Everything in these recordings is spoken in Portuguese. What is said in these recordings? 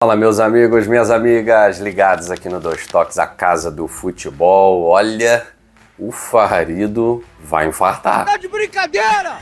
Fala, meus amigos, minhas amigas, ligados aqui no Dois Toques, a casa do futebol. Olha, o Farrido vai infartar. Tá de brincadeira!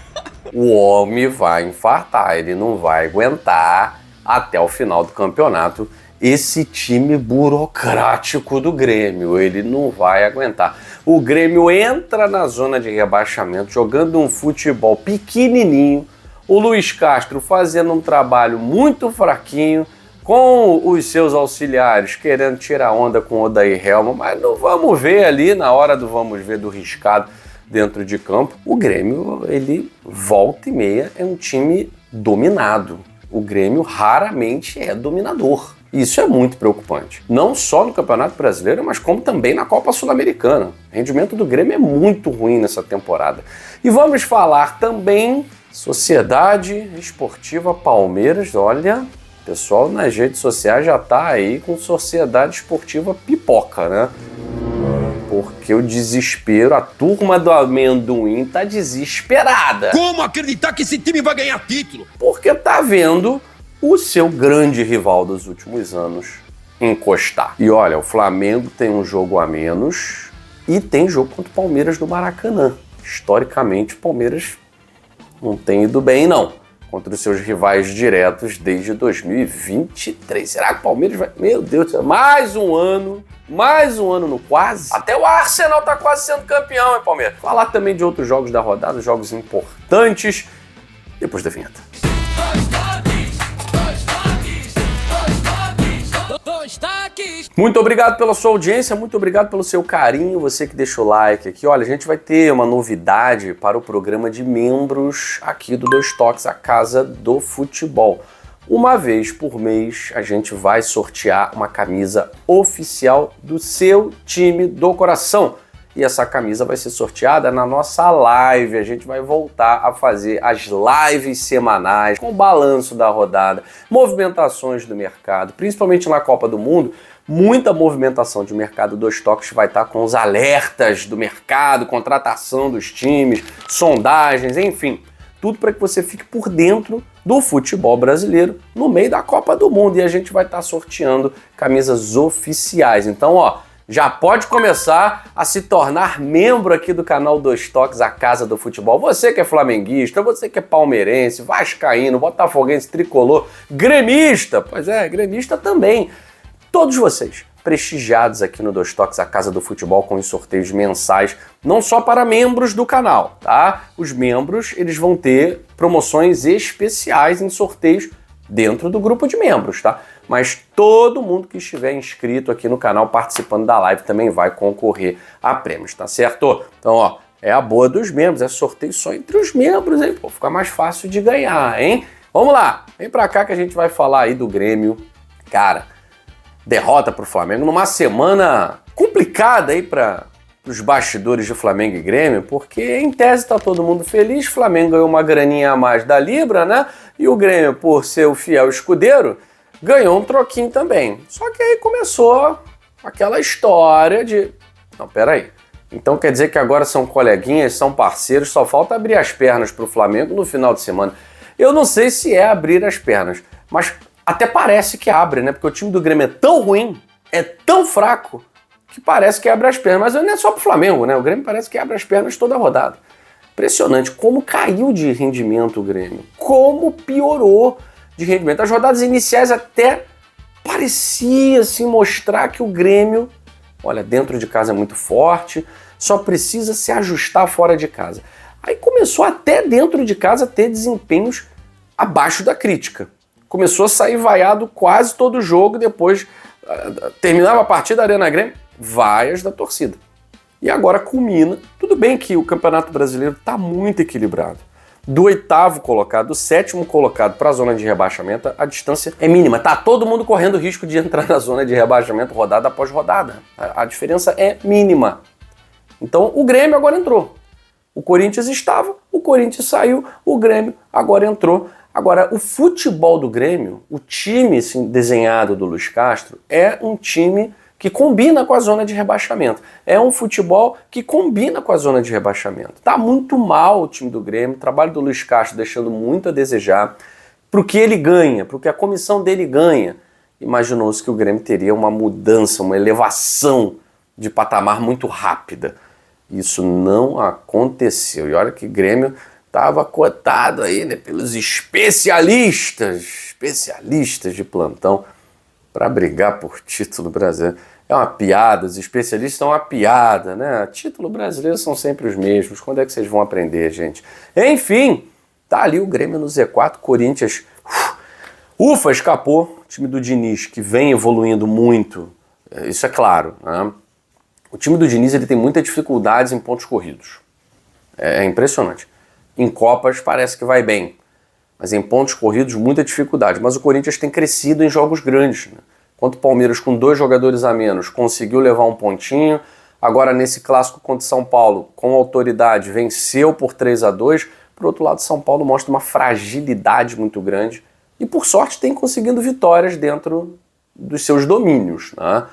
O homem vai infartar, ele não vai aguentar até o final do campeonato esse time burocrático do Grêmio, ele não vai aguentar. O Grêmio entra na zona de rebaixamento jogando um futebol pequenininho, o Luiz Castro fazendo um trabalho muito fraquinho, com os seus auxiliares querendo tirar onda com o Odair Hellmann, mas não vamos ver ali, na hora do vamos ver do riscado dentro de campo, o Grêmio, ele volta e meia é um time dominado. O Grêmio raramente é dominador. Isso é muito preocupante. Não só no Campeonato Brasileiro, mas como também na Copa Sul-Americana. O rendimento do Grêmio é muito ruim nessa temporada. E vamos falar também Sociedade Esportiva Palmeiras. Olha, o pessoal nas redes sociais já tá aí com Sociedade Esportiva pipoca, né? Porque o desespero, a turma do amendoim tá desesperada. Como acreditar que esse time vai ganhar título? Porque tá vendo o seu grande rival dos últimos anos encostar. E olha, o Flamengo tem um jogo a menos e tem jogo contra o Palmeiras no Maracanã. Historicamente, o Palmeiras não tem ido bem, não, contra os seus rivais diretos desde 2023. Será que o Palmeiras vai... Meu Deus do céu, mais um ano no quase. Até o Arsenal tá quase sendo campeão, hein, Palmeiras? Falar também de outros jogos da rodada, jogos importantes, depois da vinheta. Muito obrigado pela sua audiência, muito obrigado pelo seu carinho, você que deixa o like aqui. Olha, a gente vai ter uma novidade para o programa de membros aqui do Dois Toques, a Casa do Futebol. Uma vez por mês a gente vai sortear uma camisa oficial do seu time do coração. E essa camisa vai ser sorteada na nossa live. A gente vai voltar a fazer as lives semanais com o balanço da rodada, movimentações do mercado, principalmente na Copa do Mundo. Muita movimentação de mercado. Dois Toques vai estar com os alertas do mercado, contratação dos times, sondagens, enfim, tudo para que você fique por dentro do futebol brasileiro no meio da Copa do Mundo. E a gente vai estar sorteando camisas oficiais. Então, ó, já pode começar a se tornar membro aqui do canal Dois Toques, a Casa do Futebol. Você que é flamenguista, você que é palmeirense, vascaíno, botafoguense, tricolor, gremista, pois é, gremista também. Todos vocês prestigiados aqui no Dois Toques, a Casa do Futebol, com os sorteios mensais, não só para membros do canal, tá? Os membros, eles vão ter promoções especiais em sorteios dentro do grupo de membros, tá? Mas todo mundo que estiver inscrito aqui no canal, participando da live, também vai concorrer a prêmios, tá certo? Então, ó, é a boa dos membros, é sorteio só entre os membros, hein? Pô, fica mais fácil de ganhar, hein? Vamos lá, vem pra cá que a gente vai falar aí do Grêmio. Cara, derrota pro Flamengo numa semana complicada aí para os bastidores de Flamengo e Grêmio, porque em tese tá todo mundo feliz, Flamengo ganhou uma graninha a mais da Libra, né? E o Grêmio, por ser o fiel escudeiro, ganhou um troquinho também. Só que aí começou aquela história de... Não, peraí. Então quer dizer que agora são coleguinhas, são parceiros, só falta abrir as pernas pro Flamengo no final de semana. Eu não sei se é abrir as pernas, mas até parece que abre, né? Porque o time do Grêmio é tão ruim, é tão fraco, que parece que abre as pernas. Mas não é só pro Flamengo, né? O Grêmio parece que abre as pernas toda a rodada. Impressionante como caiu de rendimento o Grêmio. Como piorou de rendimento. As rodadas iniciais até parecia assim, mostrar que o Grêmio, olha, dentro de casa é muito forte, só precisa se ajustar fora de casa. Aí começou até dentro de casa a ter desempenhos abaixo da crítica. Começou a sair vaiado quase todo jogo, depois terminava a partida da Arena Grêmio, vaias da torcida. E agora culmina. Tudo bem que o Campeonato Brasileiro está muito equilibrado. Do 8º colocado, do 7º colocado para a zona de rebaixamento, a distância é mínima. Tá todo mundo correndo o risco de entrar na zona de rebaixamento rodada após rodada. A diferença é mínima. Então o Grêmio agora entrou. O Corinthians estava, o Corinthians saiu, o Grêmio agora entrou. Agora, o futebol do Grêmio, o time assim, desenhado do Luiz Castro, é um time que combina com a zona de rebaixamento. É um futebol que combina com a zona de rebaixamento. Tá muito mal o time do Grêmio, o trabalho do Luiz Castro deixando muito a desejar. Pro que ele ganha, pro que a comissão dele ganha, imaginou-se que o Grêmio teria uma mudança, uma elevação de patamar muito rápida. Isso não aconteceu. E olha que o Grêmio estava cotado aí, né, pelos especialistas de plantão para brigar por título brasileiro. É uma piada, os especialistas são uma piada, né? Título brasileiro são sempre os mesmos. Quando é que vocês vão aprender, gente? Enfim, tá ali o Grêmio no Z4, Corinthians, ufa, escapou. O time do Diniz, que vem evoluindo muito, isso é claro, né? O time do Diniz ele tem muitas dificuldades em pontos corridos. É impressionante. Em Copas parece que vai bem, mas em pontos corridos muita dificuldade. Mas o Corinthians tem crescido em jogos grandes, né? Enquanto o Palmeiras, com 2 jogadores a menos, conseguiu levar um pontinho. Agora, nesse clássico contra o São Paulo, com autoridade, venceu por 3-2. Por outro lado, São Paulo mostra uma fragilidade muito grande e, por sorte, tem conseguindo vitórias dentro dos seus domínios, né?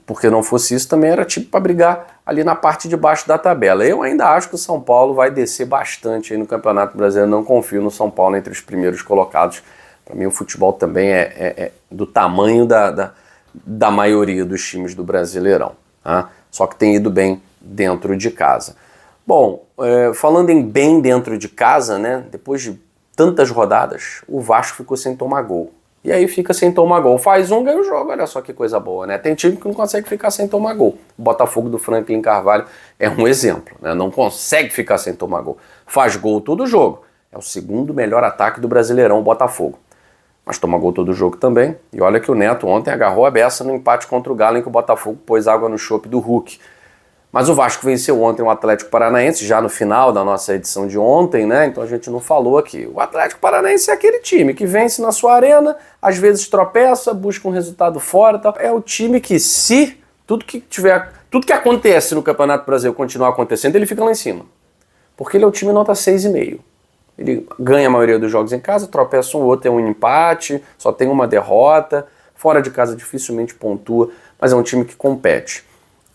Porque não fosse isso, também era tipo para brigar ali na parte de baixo da tabela. Eu ainda acho que o São Paulo vai descer bastante aí no Campeonato Brasileiro. Não confio no São Paulo entre os primeiros colocados. Para mim, o futebol também é do tamanho da maioria dos times do Brasileirão, tá? Só que tem ido bem dentro de casa. Bom, falando em bem dentro de casa, né? Depois de tantas rodadas, o Vasco ficou sem tomar gol. E aí fica sem tomar gol. Faz um, ganha o jogo. Olha só que coisa boa, né? Tem time que não consegue ficar sem tomar gol. O Botafogo do Franklin Carvalho é um exemplo, né? Não consegue ficar sem tomar gol. Faz gol todo jogo. É o segundo melhor ataque do Brasileirão, o Botafogo. Mas toma gol todo jogo também. E olha que o Neto ontem agarrou a beça no empate contra o Galo, em que o Botafogo pôs água no chope do Hulk. Mas o Vasco venceu ontem o Atlético Paranaense, já no final da nossa edição de ontem, né? Então a gente não falou aqui. O Atlético Paranaense é aquele time que vence na sua arena, às vezes tropeça, busca um resultado fora e tal. É o time que, se tudo que acontece no Campeonato Brasileiro continuar acontecendo, ele fica lá em cima. Porque ele é o time nota 6,5. Ele ganha a maioria dos jogos em casa, tropeça um outro, tem um empate, só tem uma derrota. Fora de casa dificilmente pontua, mas é um time que compete.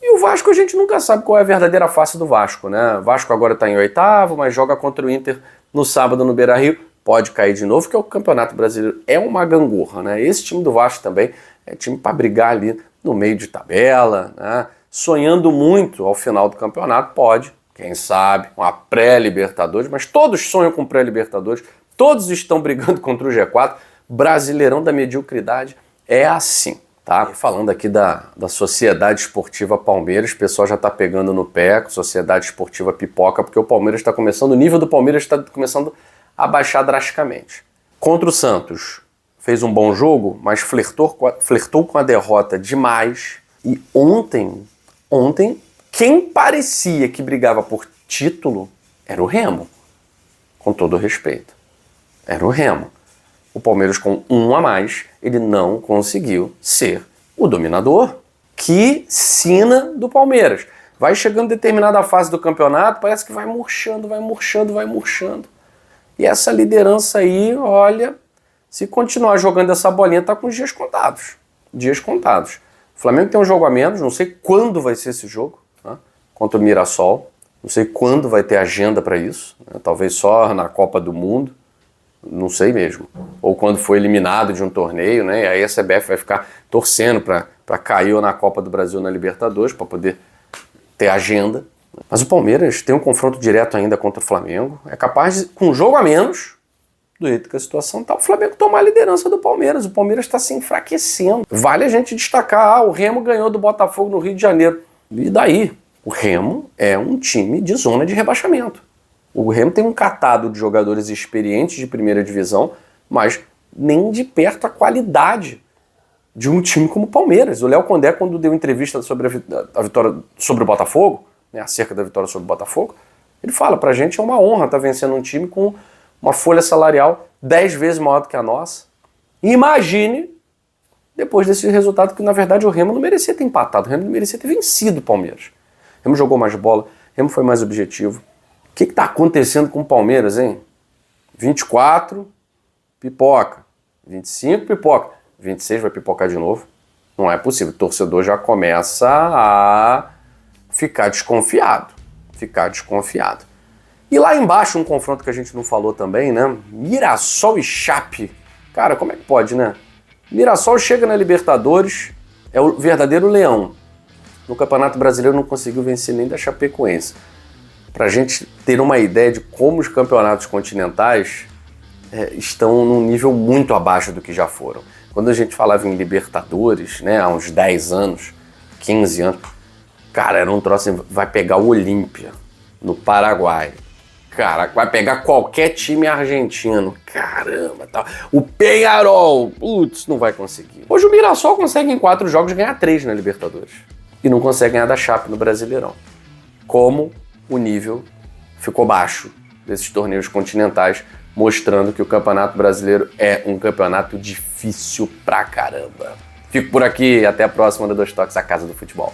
E o Vasco a gente nunca sabe qual é a verdadeira face do Vasco, né? O Vasco agora está em 8º, mas joga contra o Inter no sábado no Beira-Rio. Pode cair de novo, porque o Campeonato Brasileiro é uma gangorra, né? Esse time do Vasco também é time para brigar ali no meio de tabela, né? Sonhando muito ao final do campeonato, pode, quem sabe, uma pré-Libertadores, mas todos sonham com pré-Libertadores, todos estão brigando contra o G4. Brasileirão da mediocridade é assim. Tá? E falando aqui da Sociedade Esportiva Palmeiras, o pessoal já está pegando no pé, Sociedade Esportiva Pipoca, porque o Palmeiras está começando, o nível do Palmeiras está começando a baixar drasticamente. Contra o Santos, fez um bom jogo, mas flertou com a derrota demais. E ontem, quem parecia que brigava por título era o Remo, com todo o respeito. Era o Remo. O Palmeiras, com um a mais, ele não conseguiu ser o dominador. Que sina do Palmeiras. Vai chegando determinada fase do campeonato, parece que vai murchando. E essa liderança aí, olha, se continuar jogando essa bolinha, tá com os dias contados. O Flamengo tem um jogo a menos, não sei quando vai ser esse jogo, né, contra o Mirassol. Não sei quando vai ter agenda para isso, né, talvez só na Copa do Mundo. Não sei mesmo. Ou quando for eliminado de um torneio, né? E aí a CBF vai ficar torcendo para cair ou na Copa do Brasil ou na Libertadores, para poder ter agenda. Mas o Palmeiras tem um confronto direto ainda contra o Flamengo. É capaz, com um jogo a menos, do jeito que a situação está, o Flamengo tomar a liderança do Palmeiras. O Palmeiras está se enfraquecendo. Vale a gente destacar, o Remo ganhou do Botafogo no Rio de Janeiro. E daí? O Remo é um time de zona de rebaixamento. O Remo tem um catado de jogadores experientes de primeira divisão, mas nem de perto a qualidade de um time como o Palmeiras. O Léo Condé, quando deu entrevista sobre a vitória sobre o Botafogo, né, acerca da vitória sobre o Botafogo, ele fala, pra gente é uma honra estar vencendo um time com uma folha salarial 10 vezes maior do que a nossa. E imagine, depois desse resultado, que na verdade o Remo não merecia ter empatado, o Remo não merecia ter vencido o Palmeiras. O Remo jogou mais bola, o Remo foi mais objetivo. O que está acontecendo com o Palmeiras, hein? 24, pipoca. 25, pipoca. 26 vai pipocar de novo. Não é possível. O torcedor já começa a ficar desconfiado. E lá embaixo, um confronto que a gente não falou também, né? Mirassol e Chape. Cara, como é que pode, né? Mirassol chega na Libertadores, é o verdadeiro leão. No Campeonato Brasileiro não conseguiu vencer nem da Chapecoense. Pra gente ter uma ideia de como os campeonatos continentais estão num nível muito abaixo do que já foram. Quando a gente falava em Libertadores, né, há uns 10 anos, 15 anos, cara, era um troço assim, vai pegar o Olímpia, no Paraguai. Cara, vai pegar qualquer time argentino. Caramba, tá. O Peñarol, putz, não vai conseguir. Hoje o Mirassol consegue em 4 jogos ganhar 3 na Libertadores. E não consegue ganhar da Chape no Brasileirão. Como o nível ficou baixo desses torneios continentais, mostrando que o Campeonato Brasileiro é um campeonato difícil pra caramba. Fico por aqui, até a próxima do Dois Toques, a Casa do Futebol.